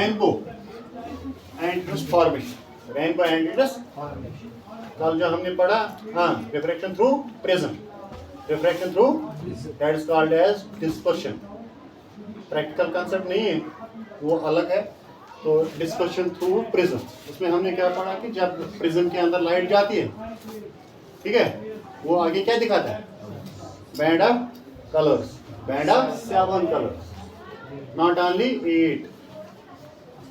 Rainbow एंटीट्यूस formation, rainbow एंटीट्यूस कल जो हमने पढ़ा, हाँ, refraction through prism, refraction through that is called as dispersion. Practical concept नहीं है, वो अलग है। तो डिस्पर्शन थ्रू प्रिज्म, उसमें हमने क्या पढ़ा कि जब प्रिज्म के अंदर लाइट जाती है, ठीक है, वो आगे क्या दिखाता है, band of colours, band of 7 colours, not only 8,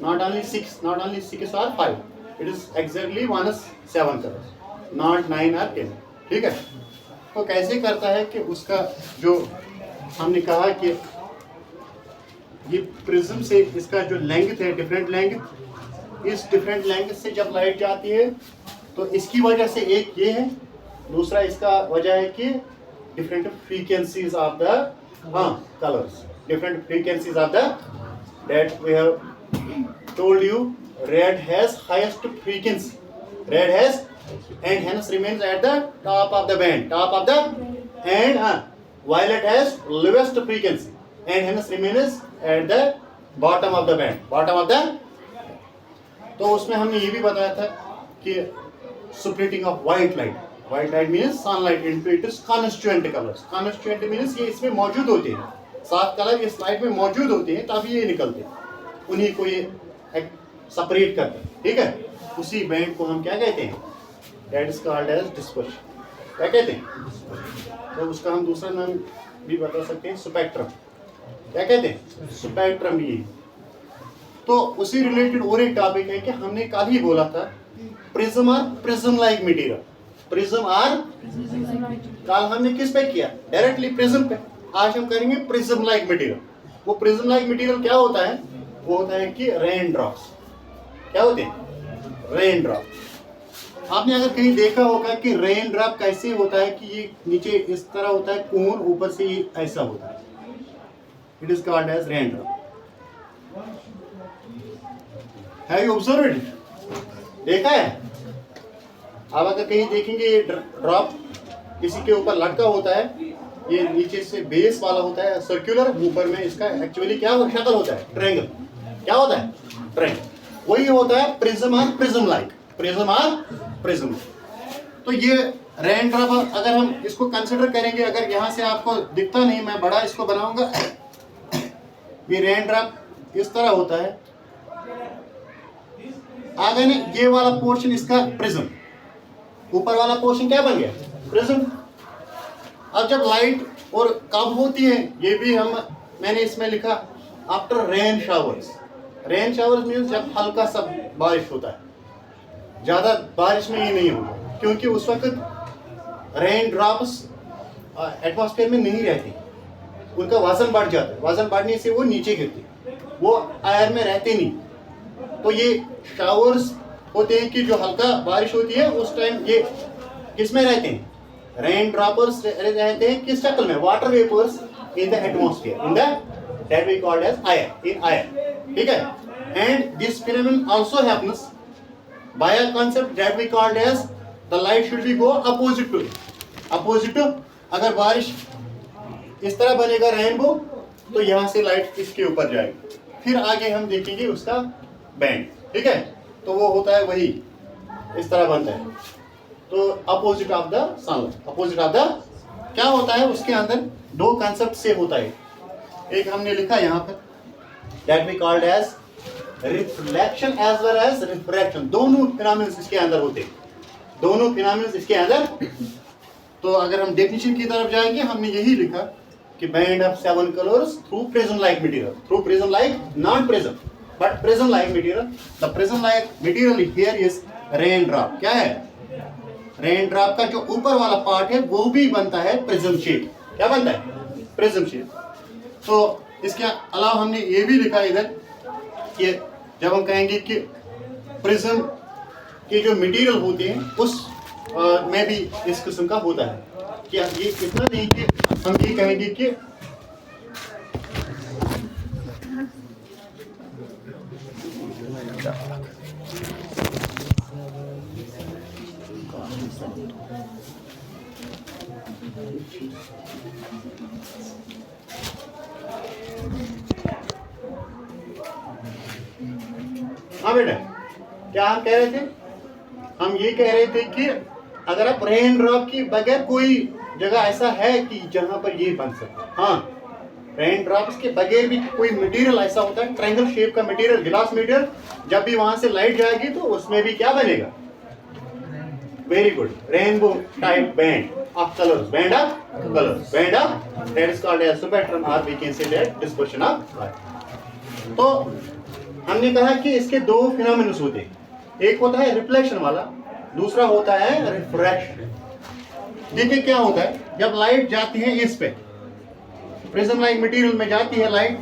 not only 6 or 5, it is exactly 7 colors, not 9 or 10, ठीक है। तो कैसे करता है कि उसका जो हमने कहा कि ये प्रिज्म से इसका जो लेंथ है, डिफरेंट लेंथ, इस डिफरेंट लेंथ से जब लाइट जाती है तो इसकी वजह से एक ये है, दूसरा इसका वजह है कि different frequencies of the colours, different frequencies of the that we have told you, red has highest frequency, red has and hence remains at the top of the band, and violet has lowest frequency and hence remains at the bottom of the band, तो उसमें हमने ये भी बताया था कि splitting of white light means sunlight into its constituent colors, constituent means ये इसमें मौजूद होते हैं, 7 कलर इस लाइट में मौजूद होते हैं, तभी ये निकलते हैं, उन्हीं को ये सेपरेट करते हैं, ठीक है। उसी बैंड को हम क्या कहते हैं, that is called as dispersion. क्या कहते हैं, तो उसका हम दूसरा नाम भी बता सकते हैं, स्पेक्ट्रम। क्या कहते हैं, स्पेक्ट्रम। ये तो उसी रिलेटेड और एक टॉपिक है कि हमने कल ही बोला था प्रिज्म और प्रिज्म लाइक मटेरियल, प्रिज्म और कल हमने किस पे किया, डायरेक्टली प्रिज्म पे। आज हम करेंगे प्रिज्म लाइक मटेरियल। वो प्रिज्म लाइक मटेरियल क्या होता है, वो होता है कि रेन ड्रॉप्स। क्या होते हैं, रेन ड्रॉप। आपने अगर कहीं देखा होगा कि रेन ड्रॉप कैसे होता है कि ये नीचे इस तरह होता है कोन, ऊपर से ये ऐसा होता है, it is called as rain drop. Have you observed it, देखा है। आप अगर कहीं देखेंगे ये ड्रॉप किसी के ऊपर लटका होता है, ये नीचे से बेस वाला होता है सर्कुलर, ऊपर में इसका एक्चुअली क्या शक्ल होता है, ट्रायंगल। क्या होता है, ट्रायंगल। वही होता है प्रिज्म और प्रिज्म लाइक, प्रिज्म और प्रिज्म। तो ये रेन ड्रॉप अगर हम इसको कंसिडर करेंगे, अगर यहाँ से आपको दिखता नहीं, मैं बड़ा इसको बनाऊंगा, ये रेन ड्रॉप इस तरह होता है। आगे ने ये वाला पोर्शन इसका प्रिज्म, ऊपर वाला पोर्शन क्या बन गया, प्रिज्म। अब जब लाइट और कब होती है, ये भी मैंने इसमें लिखा after rain showers. Rain showers means जब हल्का सा बारिश होता है, ज्यादा बारिश में ये नहीं होगा, क्योंकि उस वक्त रेन ड्रॉप्स एटमॉस्फेयर में नहीं रहती, उनका वजन बढ़ जाता है, वजन बढ़ने से वो नीचे गिरते, वो एयर में रहते नहीं। तो ये शावर्स होते हैं कि जो हल्का बारिश होती है उस टाइम ये किस में रहते हैं, रेन ड्रॉपर्स रहते हैं किस शक्ल में, water vapours in the atmosphere, in the that we called as air, in air, ठीक है। And this phenomenon also happens by a concept that we called as the light should be go opposite to, अगर बारिश इस तरह बनेगा rainbow, तो यहाँ से लाइट इसके ऊपर जाएगी, फिर आगे हम देखेंगे उसका बैंड, ठीक है। तो वो होता है वही इस तरह बनता है, तो opposite of the sunlight, opposite of the क्या होता है, उसके अंदर दो कंसेप्ट से होता है। एक हमने लिखा यहाँ पर that we called as reflection as well as refraction, दोनों फिनोमेनन इसके अंदर होते हैं, दोनों फिनोमेनन इसके अंदर। तो अगर हम डेफिनेशन की तरफ जाएंगे, हमने यही लिखा कि band of 7 colours through prism like material, through prism like not prism but prism like material. The prism like material here is rain drop. क्या है, रेन ड्रॉप का जो ऊपर वाला पार्ट है वो भी बनता है प्रिज्म शेप। क्या बनता है, प्रिज्म शेप। तो इसके अलावा हमने ये भी लिखा इधर कि जब हम कहेंगे कि प्रिज्म के जो मटेरियल होते हैं उस में भी इस किस्म का होता है, कि ये इतना नहीं कि हम ये कहेंगे कि हाँ बेटा, क्या हम कह रहे थे? हम ये कह रहे थे कि अगर आप रेन ड्रॉप की बगैर कोई जगह ऐसा है कि जहां पर ये बन सकता है। हाँ, रेन ड्रॉप्स के बगैर भी कोई मटेरियल ऐसा होता है, ट्रायंगल शेप का मटेरियल, ग्लास मटेरियल, जब भी वहां से लाइट जाएगी तो उसमें भी क्या बनेगा? Very good, rainbow type band of colours, band of colours, band of, that is called as spectrum और we can say that dispersion of light. तो हमने कहा कि इसके दो फिनोमेनस होते हैं, एक होता है रिफ्लेक्शन वाला, दूसरा होता है रिफ्रैक्शन। देखिए क्या होता है, जब लाइट जाती है इस पे प्रिज्म लाइक मटेरियल में जाती है लाइट,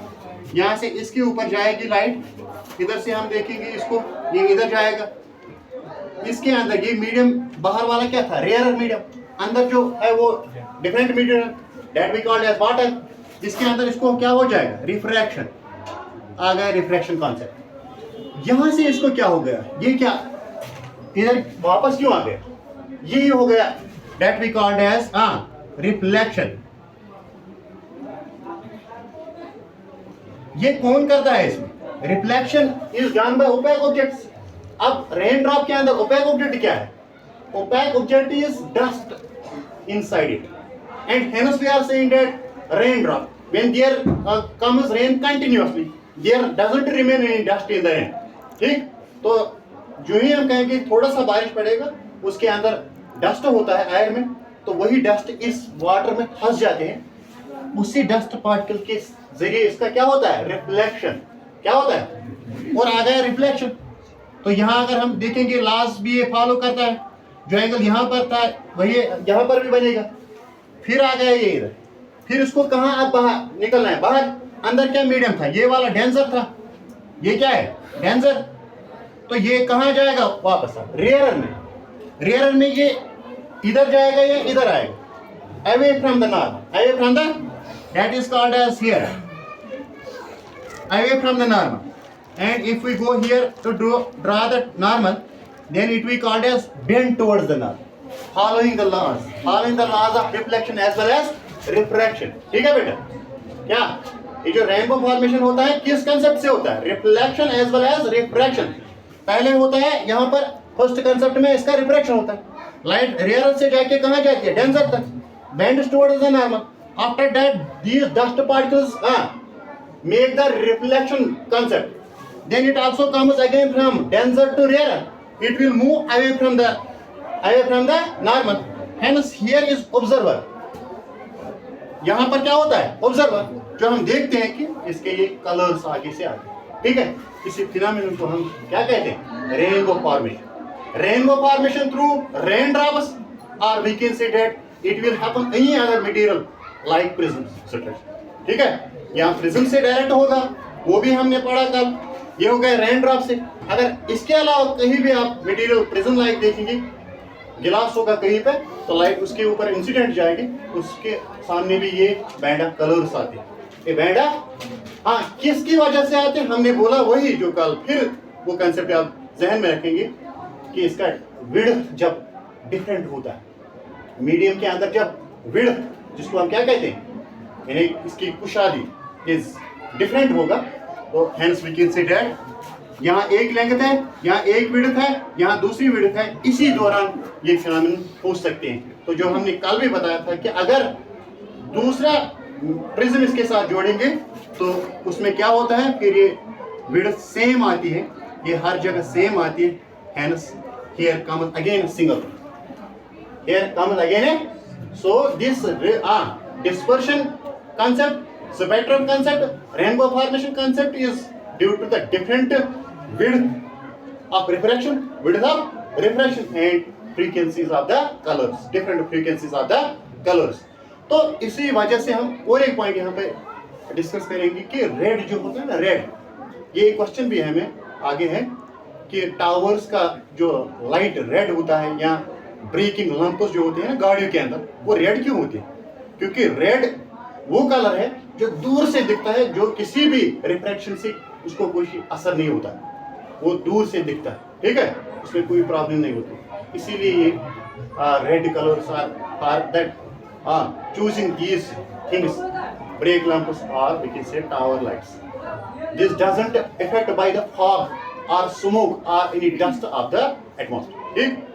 यहाँ से इसके ऊपर जाएगी लाइट, इधर से हम देखेंगे इसको, ये इधर जाएगा, इसके अंदर ये मीडियम बाहर वाला क्या था? रेयर मीडियम, अंदर जो है वो different medium, that we called as water. इसके अंदर इसको क्या हो जाएगा? रिफ्रैक्शन आ गया, रिफ्रैक्शन कॉन्सेप्ट। यहां से इसको क्या हो गया? ये क्या इधर वापस क्यों आ गया? ये हो गया, that we called as reflection. ये कौन करता है इसमें? Reflection is done by opaque objects. अब रेन ड्रॉप के अंदर ओपेक ऑब्जेक्ट क्या है? Opaque object is dust inside it, and hence we are saying that rain drop when there comes rain continuously there doesn't remain any dust in the rain. ठीक, तो जो ही हम कहेंगे थोड़ा सा बारिश पड़ेगा, उसके अंदर डस्ट होता है एयर में, तो वही डस्ट इस वाटर में फंस जाते हैं, उसी डस्ट पार्टिकल के जरिए इसका क्या होता है? रिफ्लेक्शन। क्या होता है? और आ गया रिफ्लेक्शन। तो यहाँ अगर हम देखेंगे लास्ट भी ये फॉलो करता है, जो एंगल यहाँ पर था वही यहाँ पर भी बनेगा। फिर आ गया ये इधर, फिर इसको कहाँ अब बाहर निकलना है? बाहर। अंदर क्या मीडियम था? ये वाला डेंसर था, ये क्या है? डेंसर। तो ये कहाँ जाएगा? वापस रेयरर में। रेयरर में ये इधर जाएगा, ये इधर आएगा, away from the normal, away from the, that is called as here, away from the normal. And if we go here to draw the normal, then it will be called as bend towards the normal, following the laws of reflection as well as refraction। ठीक है बेटा? क्या ये जो rainbow formation होता है किस concept से होता है? Reflection as well as refraction. पहले होता है यहाँ पर फर्स्ट कंसेप्ट में इसका रिफ्रैक्शन होता है, लाइट रेयर से जाके कहाँ जाती है? डेंसर तक, bend towards the normal. After that these dust particles make the reflection concept, then it also comes again from denser to rarer, it will move away from the normal, hence here is observer। यहाँ पर क्या होता है? Observer, जो हम देखते हैं कि इसके ये कलर्स आगे से आगे। ठीक है, इसी फिनोमेनन को हम क्या कहते हैं? Rainbow formation. Rainbow formation through rain drops, और we can say that it will happen any other material like prism structure. ठीक है, यहाँ प्रिज्म से डायरेक्ट होगा, वो भी हमने पढ़ा कल, ये हो गए रेन ड्रॉप से। अगर इसके अलावा कहीं भी आप मटेरियल प्रिज्म लाइक देखेंगे, गिलास होगा कहीं पे, तो लाइट उसके ऊपर इंसिडेंट जाएगी, उसके सामने भी ये बैंड ऑफ कलर्स आते हैं। ये बैंड ऑफ, हाँ, किसकी वजह से आते हैं? हमने बोला वही जो कल, फिर वो कंसेप्ट आप जहन में रखेंगे कि इसका विड्थ जब डिफरेंट होता है, मीडियम के अंदर जब विड्थ, जिसको हम क्या कहते हैं, यानी इसकी कुशादी इज डिफरेंट होगा, तो hence we can say that यहाँ एक लेंथ है, यहाँ एक विड्थ है, यहाँ दूसरी विड्थ है, इसी दौरान ये फिनोमेनन हो सकते हैं। तो जो हमने कल भी बताया था कि अगर दूसरा प्रिज्म इसके साथ जोड़ेंगे तो उसमें क्या होता है, फिर ये विड्थ सेम आती है, ये हर जगह सेम आती है, hence here comes again single, here comes again. So this dispersion concept, spectrum concept, rainbow formation concept is due to the different width of refraction, and frequencies of the colors, different frequencies of the colors। तो इसी वजह से हम और एक point यहाँ पे discuss करेंगे कि रेड जो होता है ना, रेड, ये क्वेश्चन भी हमें आगे है कि टावर्स का जो लाइट रेड होता है, या ब्रेकिंग लंप्स जो होते हैं ना गाड़ियों के अंदर, वो रेड क्यों होती है? क्योंकि रेड वो कलर है जो दूर से दिखता है, जो किसी भी रिफ्रैक्शन से उसको कोई असर नहीं होता, वो दूर से दिखता है। ठीक है, उसमें कोई प्रॉब्लम नहीं होती, इसीलिए ये red colours are that choosing these things, brake lamps और we can say tower lights. This doesn't affect by the fog, or smoke or any dust of the atmosphere. ठीक?